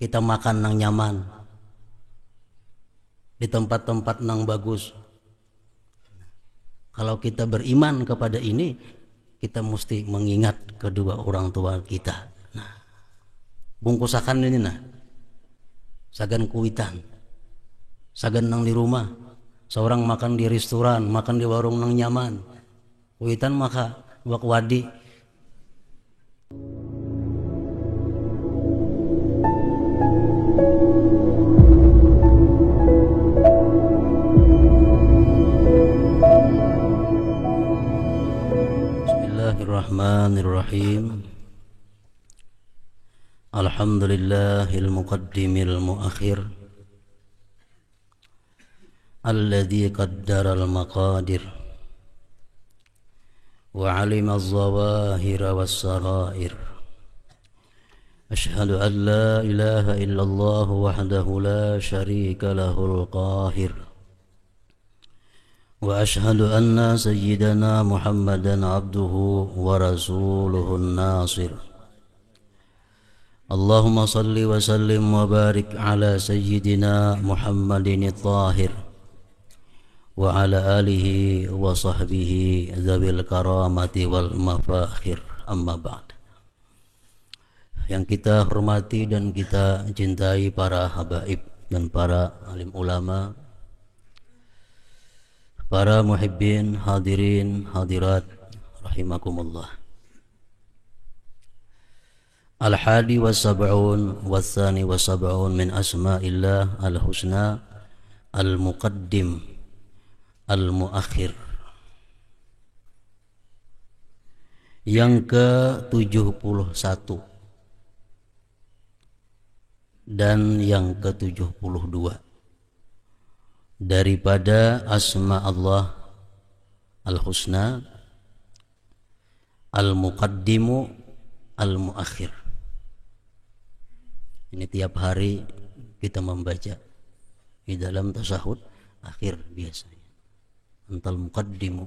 kita makan nang nyaman, di tempat-tempat nang bagus. Kalau kita beriman kepada ini, kita mesti mengingat kedua orang tua kita. Nah, bungkusakan ini nah, sagan kuitan, sagan nang di rumah, seorang makan di restoran, makan di warung nang nyaman, kuitan maka wak wadi. Bismillahirrahmanirrahim. Alhamdulillahil muqaddimil muakhir alladzi qaddaral maqadir wa 'alima az-zawahira was-sarair. Ashhadu an la ilaha illallah wahdahu la syarika lahul qahir. وأشهد أن سيدنا محمدا عبده ورسوله الناصر. اللهم صل وسلم وبارك على سيدنا محمد الطاهر وعلى آله وصحبه ذوي الكرامة والمفاخر. أما بعد. Yang kita hormati dan kita cintai para habaib dan para alim ulama, para muhibbin, hadirin, hadirat, rahimakumullah. Al-hadi wa sab'un wa thani wa sab'un min asma'illah al-husna al-muqaddim al-muakhir. Yang ke-71 dan yang ke-72 daripada asma Allah al-husna al-muqaddimu al-muakhir. Ini tiap hari kita membaca di dalam tasahud akhir biasanya. Antal muqaddimu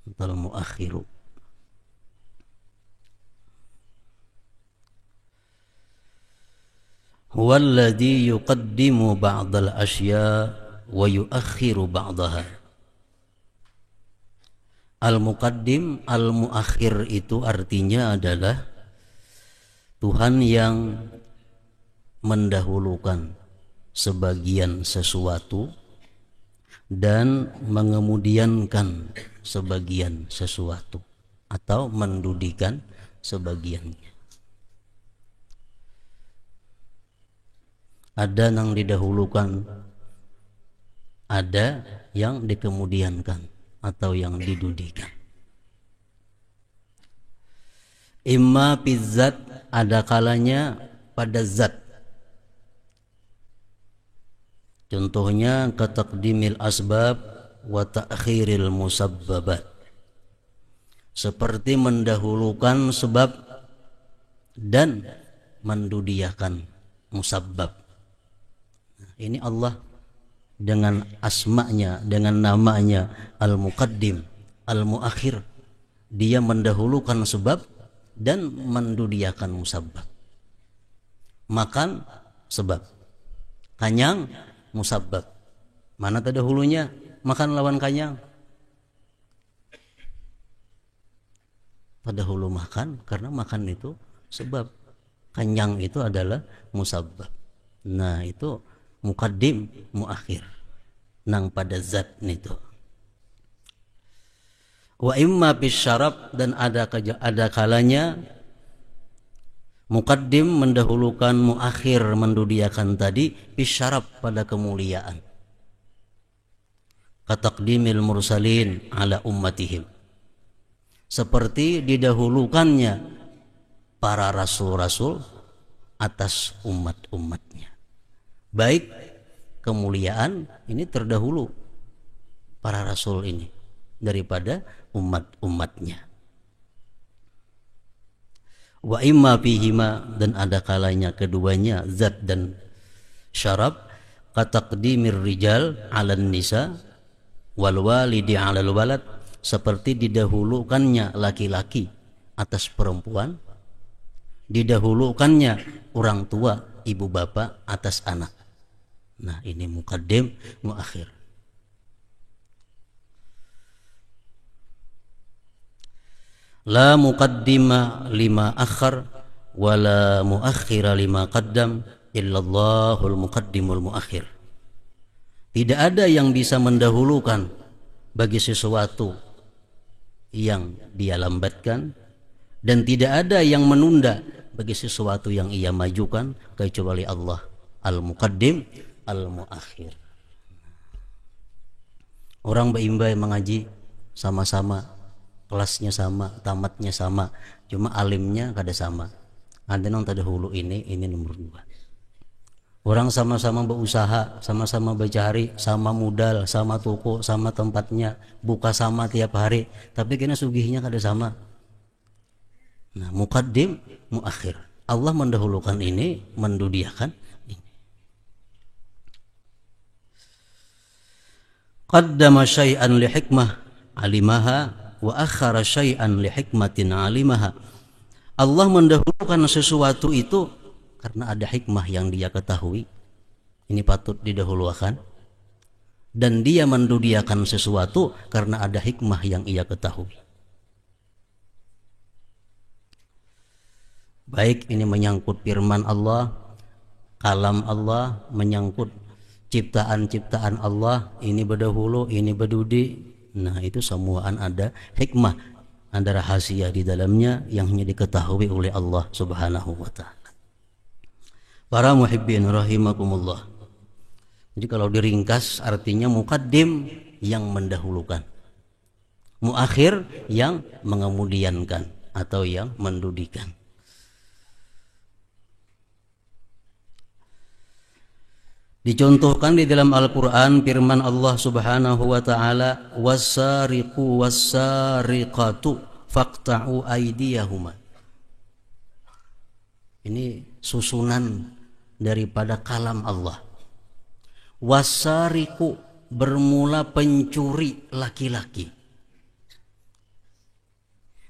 antal muakhiru. Huwa alladhi yuqaddimu ba'dal asya wa yuakhiru ba'daha. Al-muqaddim, al-muakhir itu artinya adalah Tuhan yang mendahulukan sebagian sesuatu dan mengemudiankan sebagian sesuatu atau mendudikan sebagiannya. Ada yang didahulukan, ada yang dikemudiankan atau yang didudikan. Imma pizzat, ada kalanya pada zat. Contohnya kataqdimil asbab wa ta'khiril musabbabat. Seperti mendahulukan sebab dan mendudiakan musabbab. Ini Allah dengan asma'nya, dengan namanya Al-Muqaddim, Al-Muakhir. Dia mendahulukan sebab dan mendudiakan musabbab. Makan sebab, kanyang musabbab. Mana terdahulunya? Makan lawan kanyang. Terdahulu makan karena makan itu sebab. Kanyang itu adalah musabbab. Nah, itu muqaddim, muakhir nang pada zat itu. Wa imma bisyarab, dan ada kalanya muqaddim mendahulukan, muakhir mendudiakan tadi bisyarab pada kemuliaan. Kataqdimil mursalin ala ummatihim, seperti didahulukannya para rasul-rasul atas umat-umatnya. Baik kemuliaan ini terdahulu para rasul ini daripada umat-umatnya. Wa imma fihima, dan ada kalanya keduanya zat dan syarab, kataqdimir rijal 'alan nisa wal walidi 'alal walad, seperti didahulukannya laki-laki atas perempuan, didahulukannya orang tua, ibu bapak atas anak. Nah, ini muqaddim, muakhir. La muqaddima lima akhar wala muakhira lima qaddam illallahul muqaddimul muakhir. Tidak ada yang bisa mendahulukan bagi sesuatu yang dia lambatkan, dan tidak ada yang menunda bagi sesuatu yang ia majukan kecuali Allah al-muqaddim al-muakhir. Orang berimbai mengaji sama-sama, kelasnya sama, tamatnya sama, cuma alimnya kada sama. Ada yang terdahulu ini nomor 2. Orang sama-sama berusaha, sama-sama bercari, sama modal, sama toko, sama tempatnya, buka sama tiap hari, tapi kena sugihnya kada sama. Nah, muqaddim, muakhir. Allah mendahulukan ini, mendudiakan ini. Qaddama syai'an li hikmah alimaha wa akhara syai'an li hikmatin alimaha. Allah mendahulukan sesuatu itu karena ada hikmah yang dia ketahui, ini patut didahulukan, dan dia mendudiakan sesuatu karena ada hikmah yang ia ketahui. Baik ini menyangkut firman Allah, kalam Allah, menyangkut ciptaan-ciptaan Allah, ini berdahulu, ini berdudi. Nah, itu semuaan ada hikmah, ada rahasia di dalamnya yang hanya diketahui oleh Allah Subhanahu wa ta'ala. Para muhibbin rahimakumullah. Jadi kalau diringkas artinya muqaddim yang mendahulukan, muakhir yang mengemudiankan atau yang mendudikan. Dicontohkan di dalam Al-Quran firman Allah Subhanahu wa ta'ala, wassariqu wassariqatu faqta'u aydiyahuma. Ini susunan daripada kalam Allah. Wassariqu bermula pencuri laki-laki,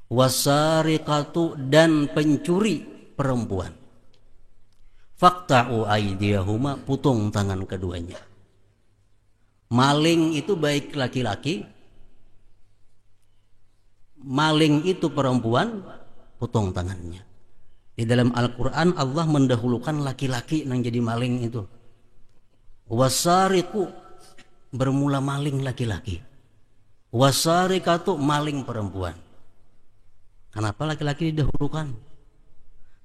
wassariqatu dan pencuri perempuan. Faqta'u aydiyahuma, putung tangan keduanya. Maling itu baik laki-laki, maling itu perempuan, putung tangannya. Di dalam Al-Quran Allah mendahulukan laki-laki yang jadi maling itu. Wasariqu bermula maling laki-laki, wasariqatu maling perempuan. Kenapa laki-laki didahulukan?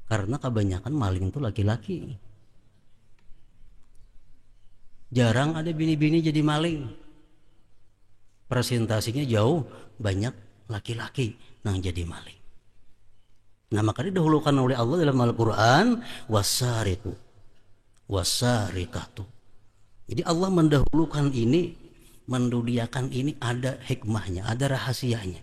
Karena kebanyakan maling itu laki-laki. Jarang ada bini-bini jadi maling. Presentasinya jauh banyak laki-laki yang jadi maling. Nah, maka didahulukan oleh Allah dalam Al-Quran, wasariqu wasariqatu. Jadi Allah mendahulukan ini, mendudiakan ini, ada hikmahnya, ada rahasianya.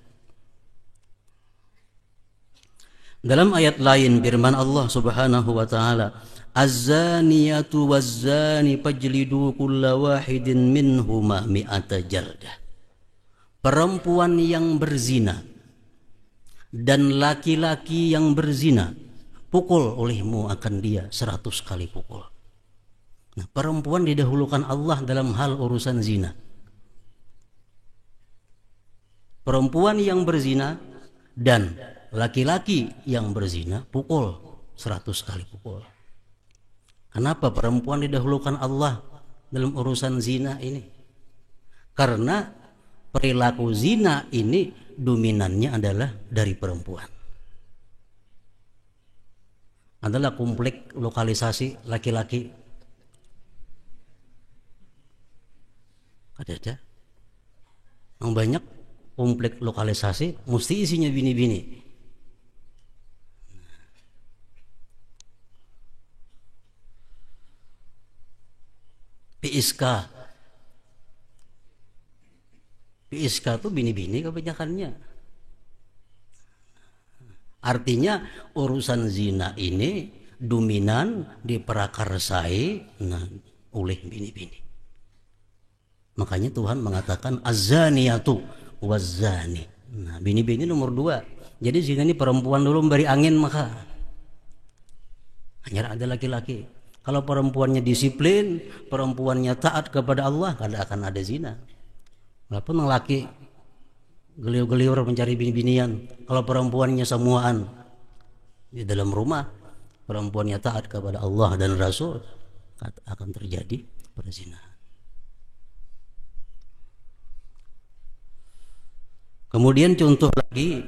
Dalam ayat lain firman Allah Subhanahu wa ta'ala, az-zaniyatu waz-zani fajlidu kulla wahidin minhuma mi'ata jaldah. Perempuan yang berzina dan laki-laki yang berzina, pukul olehmu akan dia 100 kali pukul. Nah, perempuan didahulukan Allah dalam hal urusan zina. Perempuan yang berzina dan laki-laki yang berzina, pukul 100 kali pukul. Kenapa perempuan didahulukan Allah dalam urusan zina ini? Karena perilaku zina ini dominannya adalah dari perempuan. Adalah komplek lokalisasi laki-laki. Ada. Yang banyak komplek lokalisasi mesti isinya bini-bini. PSK itu bini-bini kebanyakannya. Artinya urusan zina ini dominan diperakarsai oleh bini-bini. Makanya Tuhan mengatakan az-zaniyatu waz-zani. Nah, bini-bini nomor 2. Jadi zina ini perempuan dulu memberi angin, maka Hanya ada laki-laki. Kalau perempuannya disiplin, perempuannya taat kepada Allah, tidak akan ada zina. Walaupun laki geliur-geliur mencari bini-binian, kalau perempuannya semuaan di dalam rumah, perempuannya taat kepada Allah dan Rasul, akan terjadi perzinahan. Kemudian contoh lagi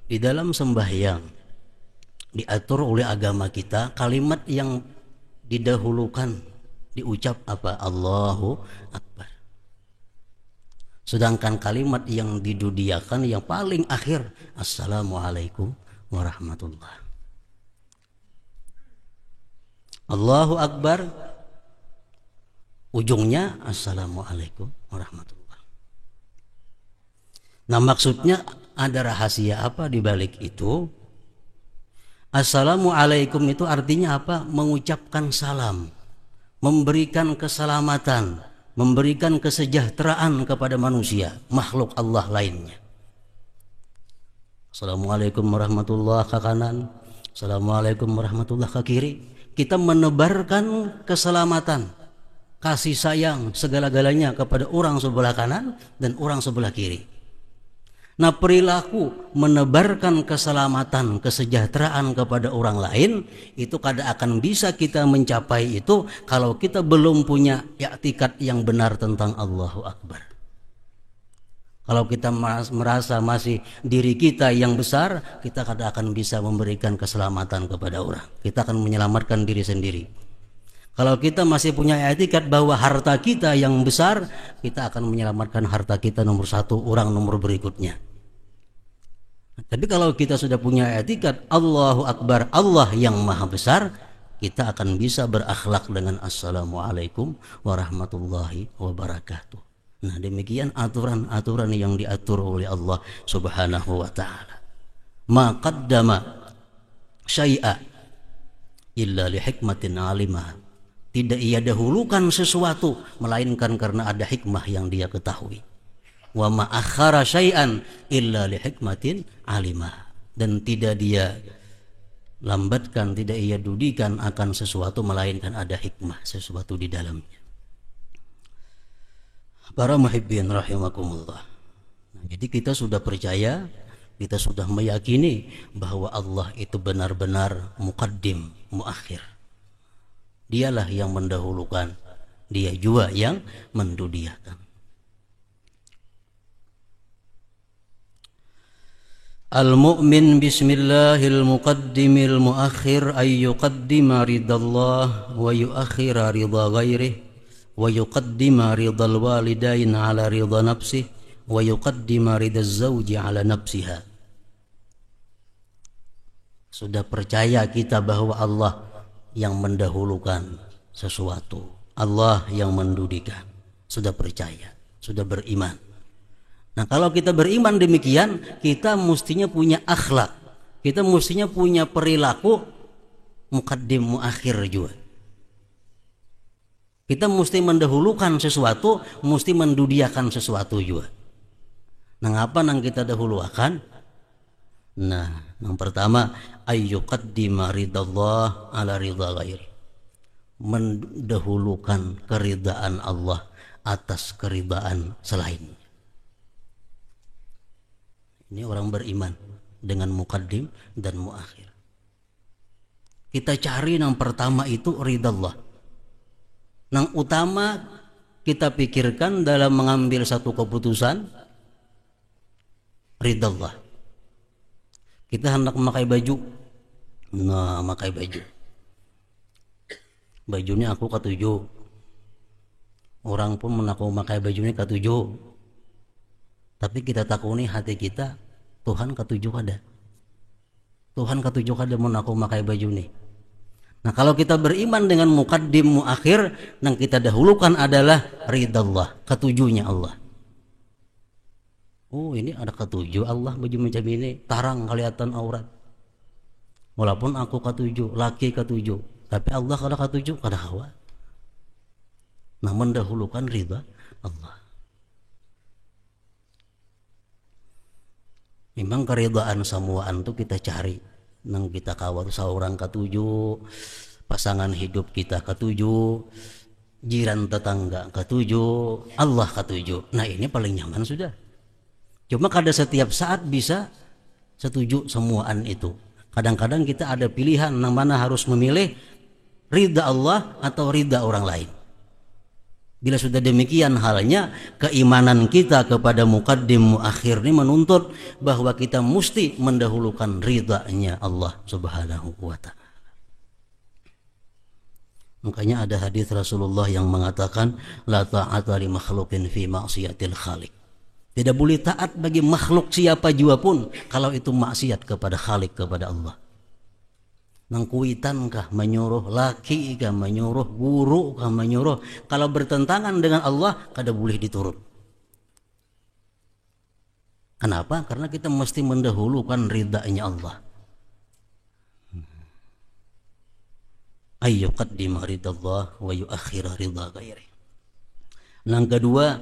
di dalam sembahyang diatur oleh agama kita, kalimat yang didahulukan diucap apa? Allahu Akbar. Sedangkan kalimat yang didudiakan yang paling akhir, Assalamualaikum warahmatullah. Allahu Akbar, ujungnya Assalamualaikum warahmatullah. Nah, maksudnya ada rahasia apa di balik itu? Assalamualaikum itu artinya apa? Mengucapkan salam, memberikan keselamatan, memberikan kesejahteraan kepada manusia, makhluk Allah lainnya. Assalamualaikum warahmatullahi ke kanan, Assalamualaikum warahmatullahi ke kiri. Kita menebarkan keselamatan, kasih sayang segala-galanya kepada orang sebelah kanan dan orang sebelah kiri. Nah, perilaku menebarkan keselamatan, kesejahteraan kepada orang lain itu kada akan bisa kita mencapai itu kalau kita belum punya i'tikad yang benar tentang Allahu Akbar. Kalau kita merasa masih diri kita yang besar, kita kada akan bisa memberikan keselamatan kepada orang. Kita akan menyelamatkan diri sendiri. Kalau kita masih punya i'tikad bahwa harta kita yang besar, kita akan menyelamatkan harta kita nomor satu, orang nomor berikutnya. Tapi kalau kita sudah punya i'tikad Allahu Akbar, Allah yang maha besar, kita akan bisa berakhlak dengan Assalamualaikum warahmatullahi wabarakatuh. Nah, demikian aturan-aturan yang diatur oleh Allah Subhanahu wa ta'ala. Ma qaddama syai'a illa li hikmatin alimah. Tidak ia dahulukan sesuatu melainkan karena ada hikmah yang dia ketahui. Wa ma akhara syai'an illa li hikmatin alimah. Dan tidak dia lambatkan, tidak ia dudikan akan sesuatu melainkan ada hikmah sesuatu di dalamnya. Para muhibbin rahimakumullah. Nah, jadi kita sudah percaya, kita sudah meyakini bahwa Allah itu benar-benar muqaddim, muakhir. Dialah yang mendahulukan, dia juga yang mendudiakan. Al-mu'min bismillahil muqaddimil muakhir ay yuqaddima ridallah wa yuakhira ridha ghairih wa yuqaddima ridal walidain ala ridha nafsih wa yuqaddima ridaz zawji ala nafsiha. Sudah percaya kita bahwa Allah yang mendahulukan sesuatu, Allah yang mendudikan. Sudah percaya, sudah beriman. Nah, kalau kita beriman demikian, kita mestinya punya akhlak, kita mestinya punya perilaku muqaddim muakhir juga. Kita mesti mendahulukan sesuatu, mesti mendudiakan sesuatu juga. Nah, apa yang kita dahulukan? Nah, yang pertama, ayyuqaddima ridallah ala ridha ghairi. Mendahulukan keridaan Allah atas keridaan selainnya. Ini orang beriman dengan muqaddim dan muakhir. Kita cari yang pertama itu ridallah. Yang utama kita pikirkan dalam mengambil satu keputusan, ridallah. Kita hendak memakai baju, nah memakai baju. Bajunya aku ketujuh. Orang pun menaku memakai bajunya ketujuh. Tapi kita takuni hati kita, Tuhan ketujuh kada. Tuhan ketujuh kada mau aku memakai baju nih. Nah, kalau kita beriman dengan muqaddim muakhir, yang kita dahulukan adalah ridallah, ketujuhnya Allah. Oh, ini ada ketujuh Allah baju macam ini, tarang kelihatan aurat. Walaupun aku ketujuh, laki ketujuh, tapi Allah kada ketujuh, kada hawa. Nah, mendahulukan ridha Allah. Memang keridhaan semuaan itu kita cari. nang kita kawar seorang ketujuh, pasangan hidup kita ketujuh, jiran tetangga ketujuh, Allah ketujuh. Nah ini paling nyaman sudah. Cuma kada setiap saat bisa setuju semuaan itu. Kadang-kadang kita ada pilihan yang mana harus memilih ridha Allah atau ridha orang lain. Bila sudah demikian halnya, keimanan kita kepada muqaddim muakhir ini menuntut bahwa kita mesti mendahulukan ridhanya Allah Subhanahu wa ta'ala. Makanya ada hadis Rasulullah yang mengatakan la ta'ata li makhluqin fi ma'siyatil khaliq. Tidak boleh taat bagi makhluk siapa jua pun kalau itu maksiat kepada Khalik, kepada Allah. Nang kuitan kah menyuruh, laki kah menyuruh, guru kah menyuruh, kalau bertentangan dengan Allah kada boleh diturut. Kenapa? Karena kita mesti mendahulukan ridhanya Allah. Ayyuqaddima ridallah wa yuakhira ridha ghairi. Yang kedua,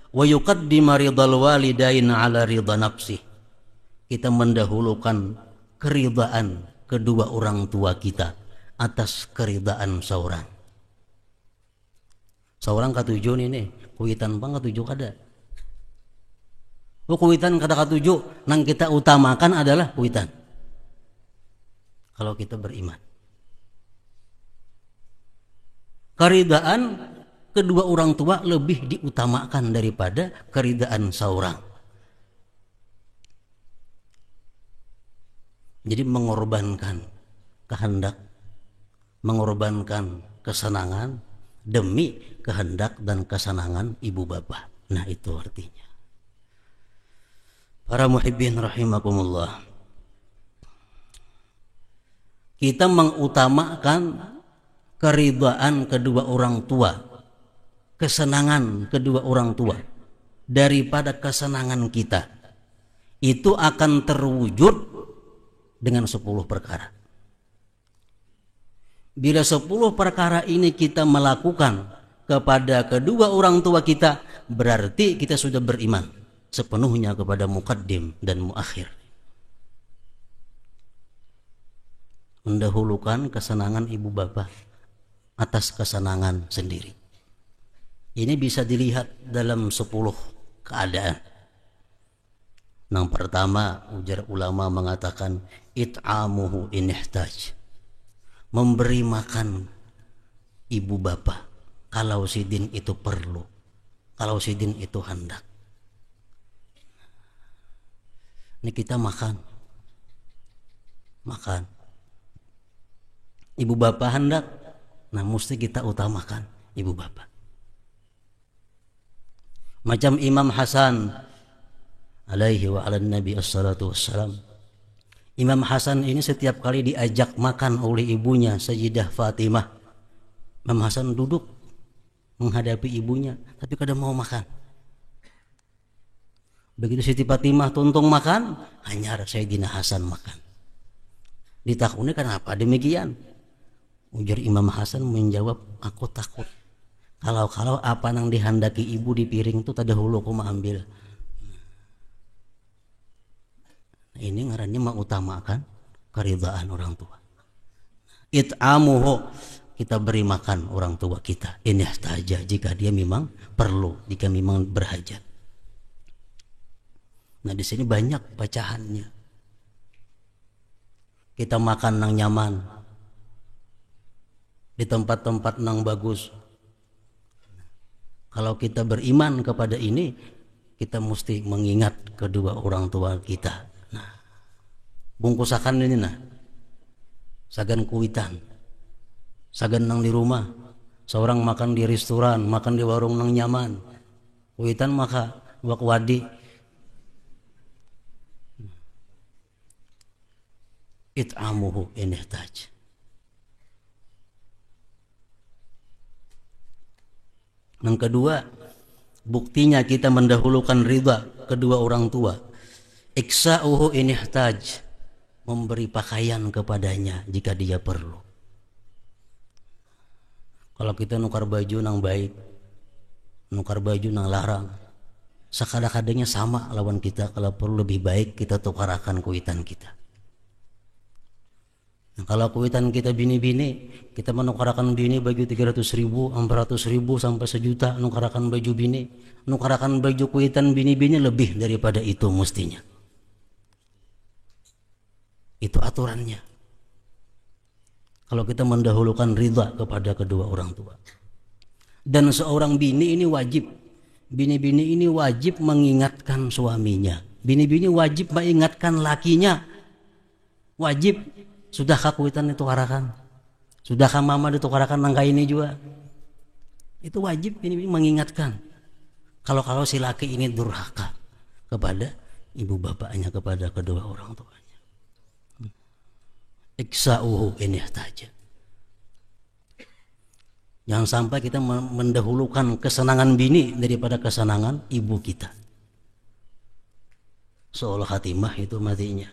wa yuqaddima ridal walidain ala ridha nafsih. Kita mendahulukan keridhaan kedua orang tua kita atas keridhaan seorang. Seorang ketujuh ini, kuitan bang ketujuh kada. Kuitan kada ketujuh, nang kita utamakan adalah kuitan. Kalau kita beriman. Keridhaan kedua orang tua lebih diutamakan daripada keridhaan seorang. Jadi mengorbankan kehendak, mengorbankan kesenangan demi kehendak dan kesenangan ibu bapak. Nah itu artinya. Para muhibbin rahimakumullah. Kita mengutamakan keridhaan kedua orang tua, kesenangan kedua orang tua daripada kesenangan kita. Itu akan terwujud dengan 10 perkara. Bila 10 perkara ini kita melakukan kepada kedua orang tua kita, berarti kita sudah beriman sepenuhnya kepada muqaddim dan muakhir. Mendahulukan kesenangan ibu bapak atas kesenangan sendiri. Ini bisa dilihat dalam 10 keadaan. Yang pertama, ujar ulama mengatakan it'amuhu in ihtaj. Memberi makan ibu bapak kalau sidin itu perlu, kalau sidin itu hendak. Ini kita makan. Ibu bapak hendak, nah mesti kita utamakan ibu bapak. Macam Imam Hasan alaihi wa ala nabi assalatu wassalam. Imam Hasan ini setiap kali diajak makan oleh ibunya Sayyidah Fatimah, Imam Hasan duduk menghadapi ibunya tapi kada mau makan. Begitu Siti Fatimah tuntung makan, hanya Sayyidina Hasan makan. Ditakuni kenapa demikian? Ujar Imam Hasan menjawab, aku takut kalau apa yang dihendaki ibu di piring itu terdahulu aku mau ambil. Ini ngarannya mengutamakan keridhaan orang tua. It'amuhu, kita beri makan orang tua kita. Ini saja jika dia memang perlu, jika memang berhajat. Nah di sini banyak bacaannya. Kita makan nang nyaman, di tempat-tempat nang bagus. Kalau kita beriman kepada ini, kita mesti mengingat kedua orang tua kita. Bungkusakan ini nah, sagan kuitan, sagan nang di rumah, seorang makan di restoran, makan di warung nang nyaman, kuitan maka wakwadi. It'amuhu in ihtaj. Yang kedua, buktinya kita mendahulukan ridha kedua orang tua. Iksa'uhu in ihtaj. Memberi pakaian kepadanya jika dia perlu. Kalau kita nukar baju nang baik, nukar baju nang larang, sekadang-kadangnya sama lawan kita. Kalau perlu lebih baik kita tukarakan kuitan kita. Nah, kalau kuitan kita bini-bini, kita menukarkan bini baju 300.000, 400.000 sampai sejuta, nukarkan baju bini, nukarkan baju kuitan bini-bini lebih daripada itu mestinya. Itu aturannya. Kalau kita mendahulukan ridha kepada kedua orang tua. Dan seorang bini ini wajib, bini-bini ini wajib mengingatkan suaminya. Bini-bini wajib mengingatkan lakinya. Wajib. Sudahkah kuitan ditukarakan? Sudahkah mama ditukarakan nangka ini juga? Itu wajib ini mengingatkan. Kalau si laki ini durhaka kepada ibu bapaknya, kepada kedua orang tuanya. Iksa'uhu ini saja. Jangan sampai kita mendahulukan kesenangan bini daripada kesenangan ibu kita. Seolah khatimah itu matinya.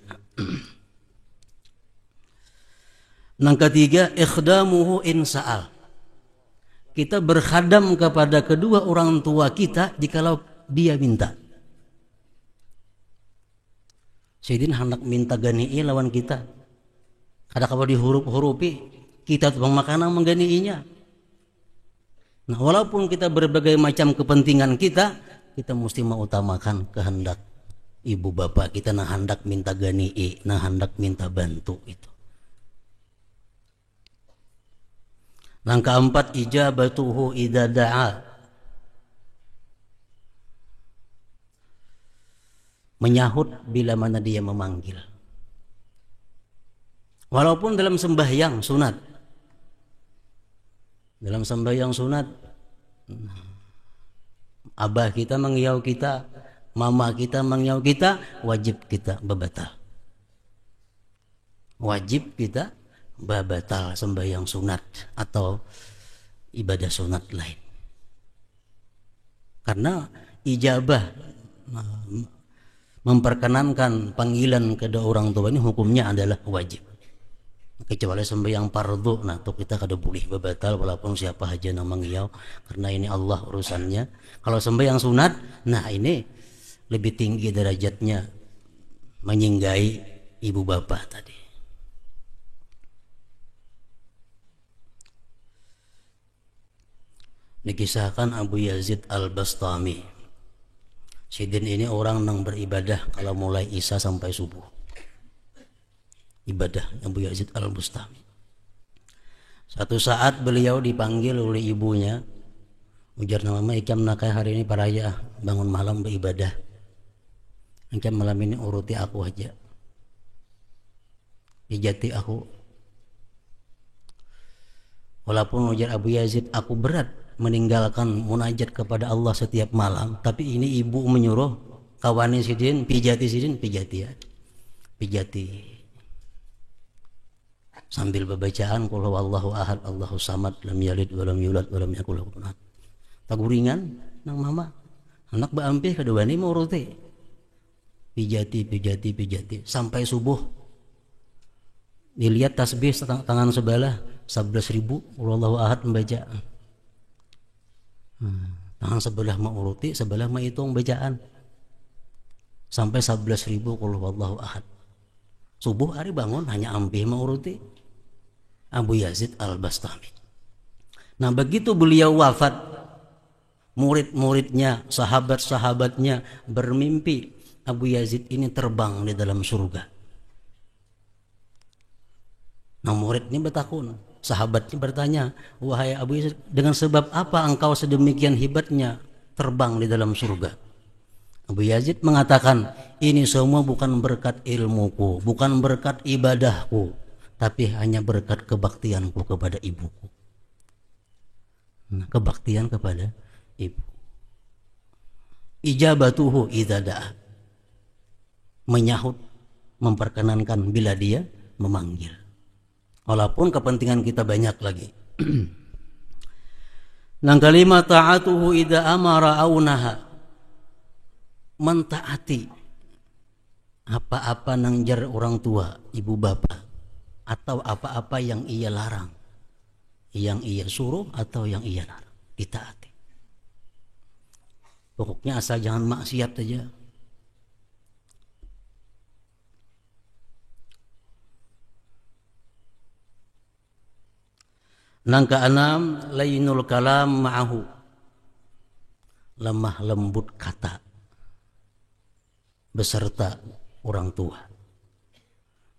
Yang ketiga, ikhdamuhu in sa'al. Kita berkhadam kepada kedua orang tua kita jikalau dia minta. Sayyidin hendak minta gani'i lawan kita. Kada kalau dihuruf-hurupi, kita tuh makanan menggani'inya. Nah, walaupun kita berbagai macam kepentingan kita mesti mengutamakan kehendak ibu bapak kita, nah hendak minta gani'i, nah hendak minta bantu itu. Yang keempat, ijabatuhu idza da'a. Menyahut bila mana dia memanggil. Walaupun dalam sembahyang sunat. Dalam sembahyang sunat, abah kita mengiau kita, mama kita mengiau kita, wajib kita babatal. Wajib kita batal sembahyang sunat atau ibadah sunat lain. Karena ijabah memperkenankan panggilan kedua orang tua ini hukumnya adalah wajib. Kecuali sembahyang fardu, nah tuh kita kada boleh batal walaupun siapa aja yang mengiau, karena ini Allah urusannya. Kalau sembahyang sunat, nah ini lebih tinggi derajatnya, menyinggahi ibu bapak tadi. Dikisahkan Abu Yazid Al-Bastami. Sidin ini orang yang beribadah kalau mulai isya sampai subuh. Ibadah Abu Yazid Al-Bastami. Satu saat beliau dipanggil oleh ibunya. Ujar nama ikam nakai hari ini paraya bangun malam beribadah. Ikam malam ini uruti aku aja. Dijati aku. Walaupun ujar Abu Yazid, aku berat meninggalkan munajat kepada Allah setiap malam, tapi ini ibu menyuruh kawani sidin pijati ya. Pijati sambil bacaan qul huwallahu ahad Allahu samad lam yalid wa lam yulad wa lam yakul lahu kufuwan ahad. Taguringan nang mama anak baampih kedua ini mau ruti pijati sampai subuh. Dilihat tasbih tangan sebelah 11.000 Allahu ahad membaca. Tangan sebelah menguruti, sebelah menghitung bacaan sampai 11.000 qul huwallahu ahad. Subuh hari bangun hanya ampih menguruti. Abu Yazid Al-Bastami. Nah begitu beliau wafat, murid-muridnya, sahabat-sahabatnya bermimpi Abu Yazid ini terbang di dalam surga. Nah murid ini bertakun, sahabatnya bertanya, wahai Abu Yazid, dengan sebab apa engkau sedemikian hebatnya terbang di dalam surga? Abu Yazid mengatakan, ini semua bukan berkat ilmuku, bukan berkat ibadahku, tapi hanya berkat kebaktianku kepada ibuku. Nah, kebaktian kepada ibu. Ijabatuhu idza da'a. Menyahut, memperkenankan bila dia memanggil. Walaupun kepentingan kita banyak lagi. Yang kelima, ta'atuhu idza amara au naha. Mentaati apa-apa nang jar orang tua, ibu bapak, atau apa-apa yang ia larang, yang ia suruh atau yang ia larang, ditaati. Pokoknya asal jangan maksiat aja. Nang keenam, lainul kalam ma'ahu, lemah lembut kata beserta orang tua.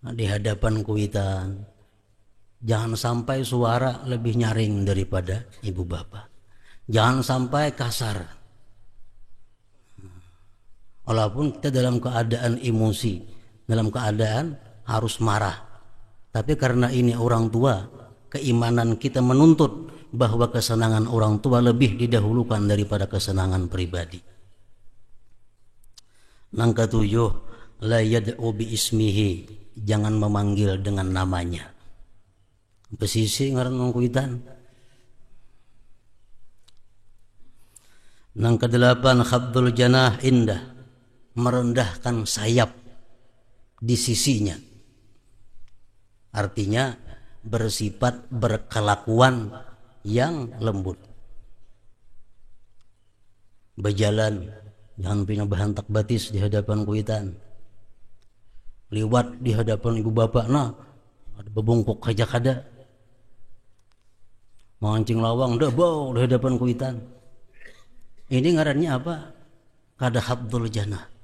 Nah, di hadapan kuitan jangan sampai suara lebih nyaring daripada ibu bapak. Jangan sampai kasar. Walaupun kita dalam keadaan emosi, dalam keadaan harus marah, tapi karena ini orang tua, keimanan kita menuntut bahwa kesenangan orang tua lebih didahulukan daripada kesenangan pribadi. Nang ketujuh, la yad'u bi ismihi, jangan memanggil dengan namanya. Pesisi ngaran kuitan. Nang kedelapan, khabdul janah indah, merendahkan sayap di sisinya. Artinya bersifat berkelakuan yang lembut. Berjalan jangan punya bahantak batis di hadapan kuitan. Liwat di hadapan ibu bapak, nah ada bebungkuk aja kada. Mancing lawang dah bau di hadapan kuitan. Ini ngarannya apa? Kada habdul janah.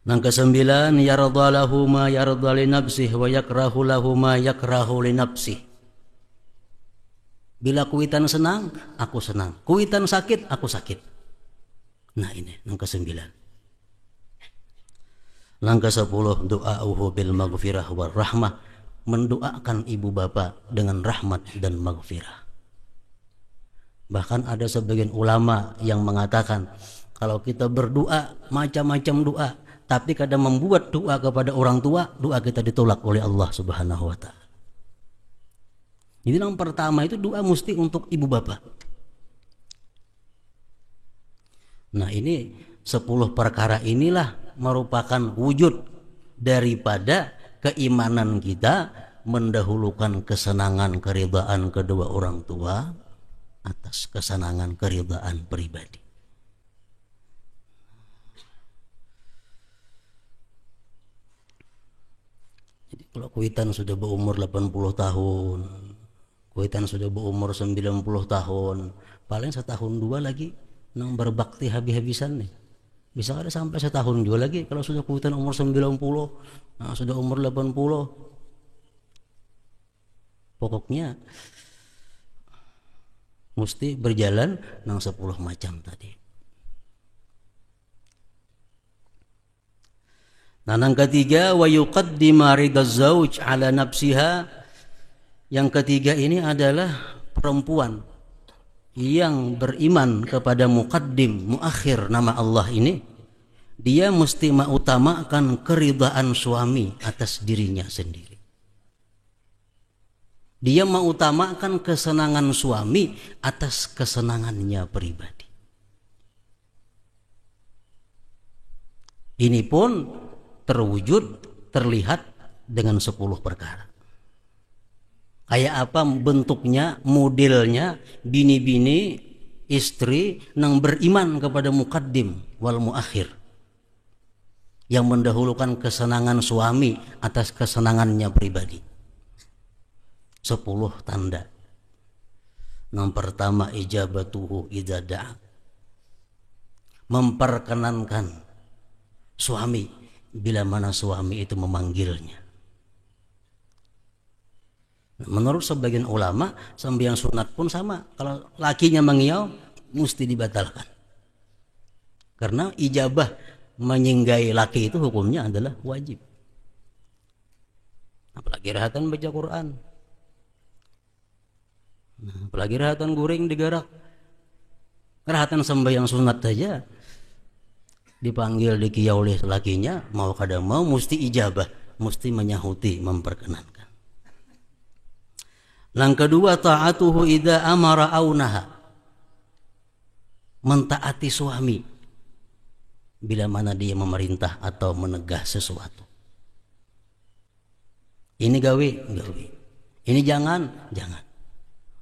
Nang kesembilan, yarda lahu ma yarda li nafsih wa yakrahu lahu ma yakrahu li nafsih. Bila kuitan senang, aku senang. Kuitan sakit, aku sakit. Nah ini nang kesembilan. Nang kesepuluh, du'a'uhu bil maghfirah war rahmah, mendoakan ibu bapak dengan rahmat dan maghfirah. Bahkan ada sebagian ulama yang mengatakan kalau kita berdoa macam-macam doa, tapi kadang membuat doa kepada orang tua, doa kita ditolak oleh Allah Subhanahu wa ta'ala. Jadi yang pertama itu doa mesti untuk ibu bapak. Nah ini 10 perkara inilah merupakan wujud daripada keimanan kita mendahulukan kesenangan keridaan kedua orang tua atas kesenangan keridaan pribadi. Jadi kalau kuitan sudah berumur 80 tahun, kuitan sudah berumur 90 tahun, paling setahun dua lagi nang berbakti habis-habisan nih. Bisa ada sampai setahun juga lagi kalau sudah kuitan umur 90, nah sudah umur 80. Pokoknya mesti berjalan nang 10 macam tadi. Nah, yang ketiga, wa yuqaddima ridaz zauj ala nafsiha. Yang ketiga ini adalah perempuan yang beriman kepada muqaddim, muakhir nama Allah ini, dia mesti mengutamakan keridaan suami atas dirinya sendiri. Dia mengutamakan kesenangan suami atas kesenangannya pribadi. Ini pun terwujud, terlihat dengan 10 perkara. Kayak apa bentuknya, modelnya, bini-bini, istri yang beriman kepada muqaddim wal muakhir, yang mendahulukan kesenangan suami atas kesenangannya pribadi. 10 tanda. Yang pertama, ijabatuhu idza da'a, memperkenankan suami bila mana suami itu memanggilnya. Menurut sebagian ulama, sembahyang sunat pun sama. Kalau lakinya mengiau, mesti dibatalkan. Karena ijabah menyinggahi laki itu hukumnya adalah wajib. Apalagi rahatan baca Quran. Apalagi rahatan guring digarak. Rahatan sembahyang sunat saja dipanggil dikiau oleh lakinya, mau kada mau mesti ijabah, mesti menyahuti, memperkenankan. Yang kedua, ta'atuhu idza amara au naha, mentaati suami bila mana dia memerintah atau menegah sesuatu. Ini gawe, gawe. Ini jangan, jangan.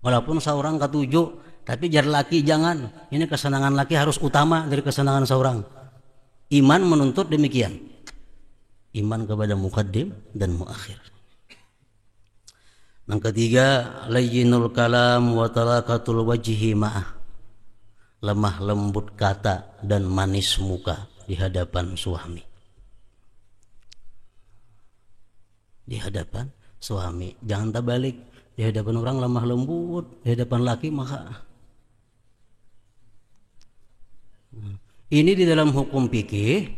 Walaupun seorang ketujuh, tapi jar laki jangan. Ini kesenangan laki harus utama dari kesenangan seorang. Iman menuntut demikian. Iman kepada muqaddim dan muakhir. Yang ketiga, layyinul kalam wa talaqatul wajhi ma'ah. Lemah lembut kata dan manis muka di hadapan suami. Di hadapan suami. Jangan terbalik. Di hadapan orang lemah lembut, di hadapan laki maka. Ini di dalam hukum fikih,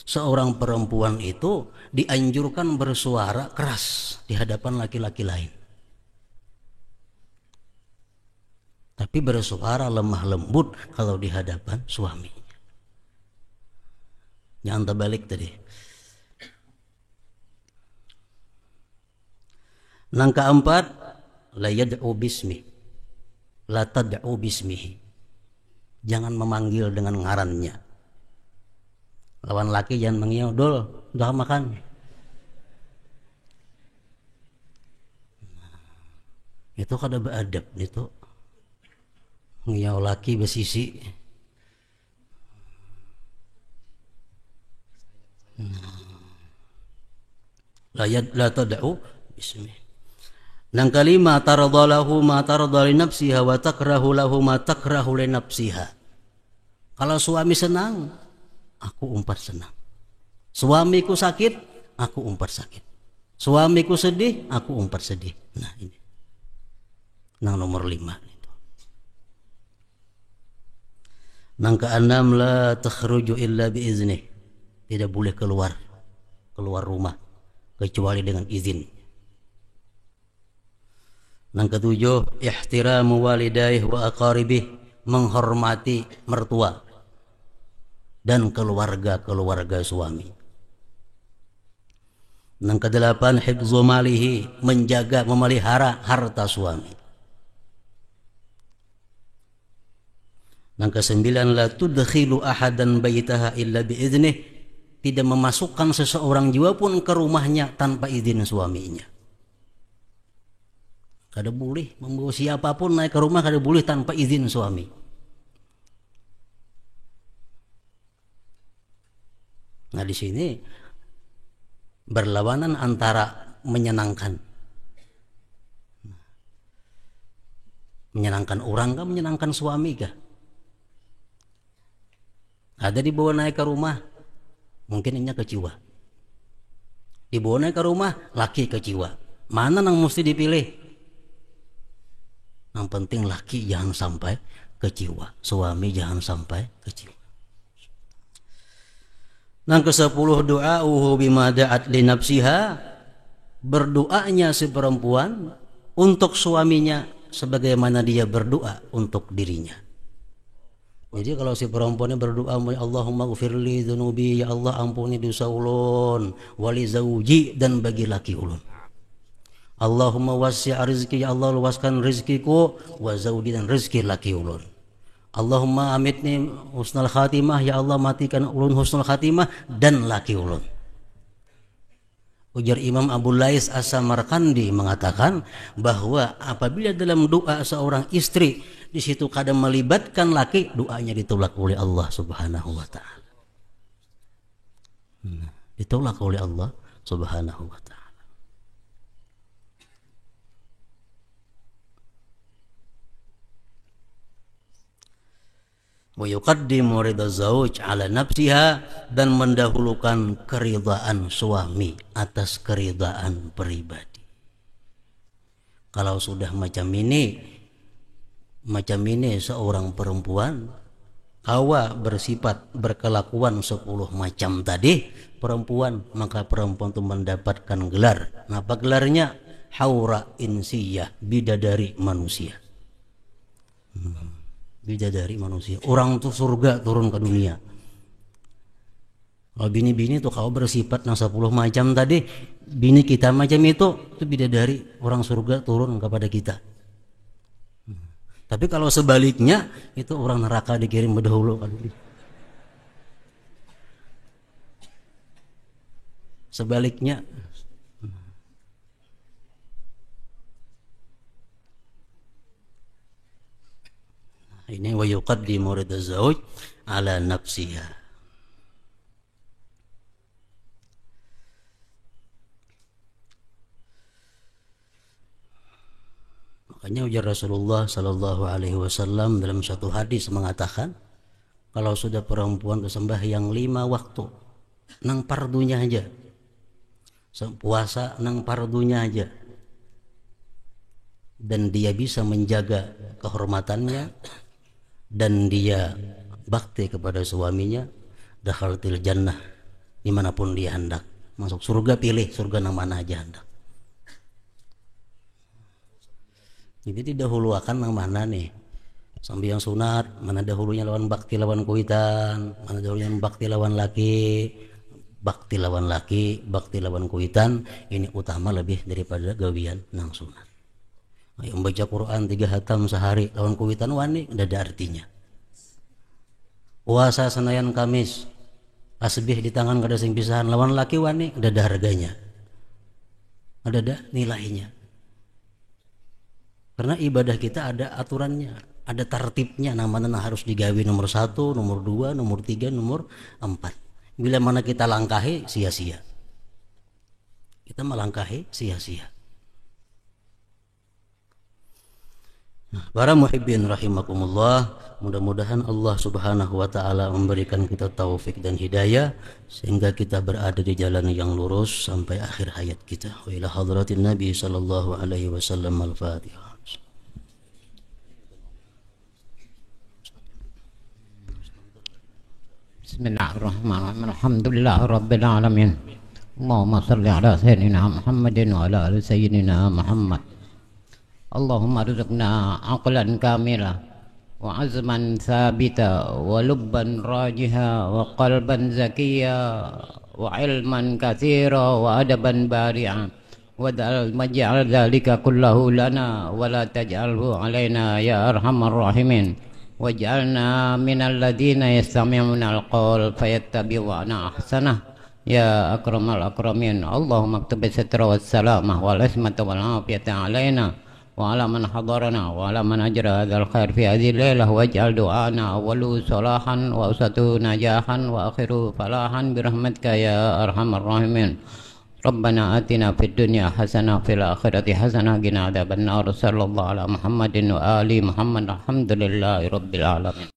seorang perempuan itu dianjurkan bersuara keras di hadapan laki-laki lain. Tapi bersuara lemah lembut kalau di hadapan suaminya. Jangan terbalik tadi. Yang keempat, la yad'u bismi, la tad'u bismihi. Jangan memanggil dengan ngarannya. Lawan laki jangan mengiau, "Dul, udah makan." Itu kada beadab itu. Ngiau laki besisi. La tad'u bismi. Yang kelima, taradalahu ma taradali nafsiha wa takrahu lahu ma takrahu li nafsiha. Kalau suami senang, aku umpat senang. Suamiku sakit, aku umpat sakit. Suamiku sedih, aku umpat sedih. Nah ini. Yang nomor 5 itu. Yang keenam, la takhruju illa biiznih. Tidak boleh keluar rumah kecuali dengan izin. Yang ketujuh, ihtiramu walidaih wa aqaribih, menghormati mertua dan keluarga suami. Yang kedelapan, hifzu malihi, menjaga memelihara harta suami. Yang kesembilan, la tudkhilu ahadan baitaha illa biiznih, tidak memasukkan seseorang jiwa pun ke rumahnya tanpa izin suaminya. Kada boleh membawa siapapun naik ke rumah, kada boleh tanpa izin suami. Nah di sini berlawanan antara menyenangkan orang kah, menyenangkan suami kah? Ada dibawa naik ke rumah, mungkin ini kecewa. Dibawa naik ke rumah, laki kecewa. Mana yang mesti dipilih? Yang penting laki jangan sampai kecewa, suami jangan sampai kecewa. Yang ke-10, du'auhu bima da'at li nafsiha, berdoanya si perempuan untuk suaminya sebagaimana dia berdoa untuk dirinya. Jadi kalau si perempuannya berdoa, Allahumma ghfirli dzunubi, ya Allah ampuni dosa ulun, wali zauji, dan bagi laki ulun. Allahumma wasi' rizki, ya Allah luaskan rizkiku, wa zaudi, dan rizki laki ulun. Allahumma amitni husnul khatimah, ya Allah matikan ulun husnul khatimah dan laki ulun. Ujar Imam Abu Lais As-Samarkandi mengatakan bahwa apabila dalam doa seorang istri di situ kadang melibatkan laki, doanya ditolak oleh Allah Subhanahu wa taala. Ditolak oleh Allah Subhanahu wa taala. Wa yuqaddimu ridha zauj ala nafsiha, dan mendahulukan keridhaan suami atas keridhaan pribadi. Kalau sudah macam ini seorang perempuan kawa bersifat berkelakuan 10 macam tadi perempuan, maka perempuan itu mendapatkan gelar. Apa gelarnya? Haura insiyah, bidadari manusia. Bidadari manusia. Orang tuh surga turun ke dunia. Kalau bini-bini tuh kalau bersifat 10 macam tadi, bini kita macam itu bidadari orang surga turun kepada kita. Tapi kalau sebaliknya, itu orang neraka dikirim berdahulu ke dunia. Sebaliknya, ini wa yuqaddimu ridha zauj ala nafsiha. Makanya ujar Rasulullah Sallallahu Alaihi Wasallam dalam satu hadis mengatakan, kalau sudah perempuan sembahyang 5 waktu, nang pardunya aja, puasa nang pardunya aja, dan dia bisa menjaga kehormatannya dan dia bakti kepada suaminya, dakhaltil jannah, dimanapun dia hendak masuk surga. Pilih surga nang mana aja hendak. Jadi didahulukan nang mana nih, sambil yang sunat mana dahulunya lawan bakti lawan kuitan, mana dahulunya bakti lawan laki, bakti lawan laki, bakti lawan kuitan, ini utama lebih daripada gawian nang sunat. Ayo membaca Quran 3 hatam sehari lawan kuitan wani, udah ada artinya. Puasa Senayan Kamis asbih di tangan kada sing pisahan lawan laki wani, udah ada harganya, ada nilainya. Karena ibadah kita ada aturannya, ada tertibnya, namanya harus digawi nomor 1, nomor 2, nomor 3, nomor 4. Bila mana kita langkahi, sia-sia. Kita melangkahi sia-sia. Nah, para muhibbin rahimakumullah, mudah-mudahan Allah Subhanahu wa taala memberikan kita taufik dan hidayah sehingga kita berada di jalan yang lurus sampai akhir hayat kita. Wa ila hadratin Nabi sallallahu alaihi wasallam al-Fatihah. Bismillahirrahmanirrahim. Alhamdulillahirabbil alamin. Allahumma shalli ala sayyidina Muhammadin wa ala ali sayyidina Muhammad. Allahumma rizqna aqlan kamila wa azman sabita wa lubban rajiha wa qalban zakiya wa ilman katsira wa adaban bari'a wa maj'al dzalika kullahu lana wa la taj'alhu alaina ya arhamar rahimin. Waj'alna minal ladzina yastami'una al-qaul fayattabi'una ahsanah ya akramal akramin. Allahumma aktub sitra was salamah wal ismata wal afiyata alaina wa ala man hadarana wa ala man ajra hadzal khair fi hadhihi lailah waj'al du'ana awwalu salahan wa usatu najahan wa akhiru falahan birahmatika ya arhamar rahimin. Rabbana atina fid dunya hasanah fil akhirati hasanah qina adzabannar. Sallallahu ala Muhammadin wa ali Muhammad. Alhamdulillahi rabbil alamin.